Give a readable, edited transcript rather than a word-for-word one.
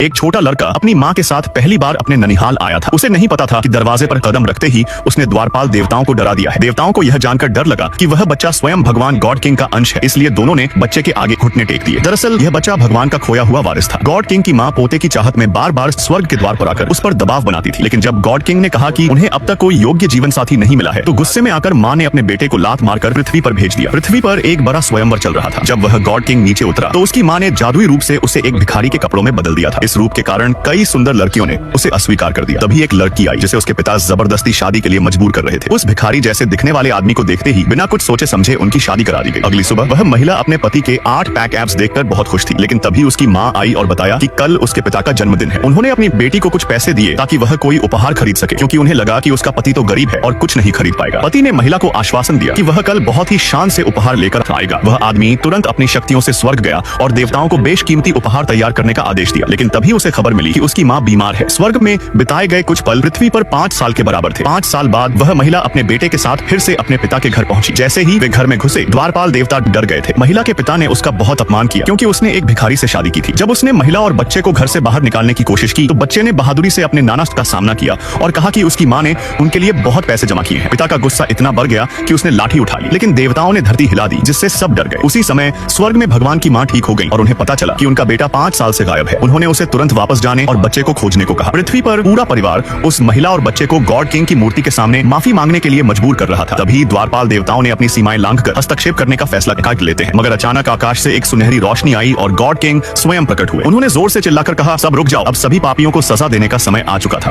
एक छोटा लड़का अपनी माँ के साथ पहली बार अपने ननिहाल आया था। उसे नहीं पता था कि दरवाजे पर कदम रखते ही उसने द्वारपाल देवताओं को डरा दिया है। देवताओं को यह जानकर डर लगा कि वह बच्चा स्वयं भगवान गॉड किंग का अंश है, इसलिए दोनों ने बच्चे के आगे घुटने टेक दिए। दरअसल यह बच्चा भगवान का खोया हुआ वारिस था। गॉड किंग की माँ पोते की चाहत में बार बार स्वर्ग के द्वार पर आकर उस पर दबाव बनाती थी, लेकिन जब गॉड किंग ने कहा कि उन्हें अब तक कोई योग्य जीवन साथी नहीं मिला है, तो गुस्से में आकर माँ ने अपने बेटे को लात मारकर पृथ्वी पर भेज दिया। पृथ्वी पर एक बड़ा स्वयंवर चल रहा था। जब वह गॉड किंग नीचे उतरा तो उसकी माँ ने जादुई रूप से उसे एक भिखारी के कपड़ों में बदल दिया था। इस रूप के कारण कई सुंदर लड़कियों ने उसे अस्वीकार कर दिया। तभी एक लड़की आई जिसे उसके पिता जबरदस्ती शादी के लिए मजबूर कर रहे थे। उस भिखारी जैसे दिखने वाले आदमी को देखते ही बिना कुछ सोचे समझे उनकी शादी करा दी गई। अगली सुबह वह महिला अपने पति के 8 पैक एब्स देखकर बहुत खुश थी, लेकिन तभी उसकी माँ आई और बताया कि कल उसके पिता का जन्मदिन है। उन्होंने अपनी बेटी को कुछ पैसे दिए ताकि वह कोई उपहार खरीद सके, क्योंकि उन्हें लगा कि उसका पति तो गरीब है और कुछ नहीं खरीद पाएगा। पति ने महिला को आश्वासन दिया कि वह कल बहुत ही शान से उपहार लेकर आएगा। वह आदमी तुरंत अपनी शक्तियों से स्वर्ग गया और देवताओं को बेशकीमती उपहार तैयार करने का आदेश दिया, लेकिन तभी उसे खबर मिली कि उसकी माँ बीमार है। स्वर्ग में बिताए गए कुछ पल पृथ्वी पर 5 साल के बराबर थे। 5 साल बाद वह महिला अपने बेटे के साथ फिर से अपने पिता के घर पहुंची। जैसे ही वे घर में घुसे, द्वारपाल देवता डर गए थे। महिला के पिता ने उसका बहुत अपमान किया, क्योंकि उसने एक भिखारी से शादी की थी। जब उसने महिला और बच्चे को घर से बाहर निकालने की कोशिश की तो बच्चे ने बहादुरी से अपने नाना का सामना किया और कहा कि उसकी माँ ने उनके लिए बहुत पैसे जमा किए हैं। पिता का गुस्सा इतना बढ़ गया कि उसने लाठी उठा ली, लेकिन देवताओं ने धरती हिला दी, जिससे सब डर गए। उसी समय स्वर्ग में भगवान की माँ ठीक हो गई और उन्हें पता चला कि उनका बेटा 5 साल से गायब है। उन्होंने उसे तुरंत वापस जाने और बच्चे को खोजने को कहा। पृथ्वी पर पूरा परिवार उस महिला और बच्चे को गॉड किंग की मूर्ति के सामने माफी मांगने के लिए मजबूर कर रहा था। तभी द्वारपाल देवताओं ने अपनी सीमाएं लांघकर हस्तक्षेप करने का फैसला कर लेते हैं। मगर अचानक आकाश से एक सुनहरी रोशनी आई और गॉड किंग स्वयं प्रकट हुए। उन्होंने जोर से चिल्लाकर कहा, सब रुक जाओ, अब सभी पापियों को सजा देने का समय आ चुका था।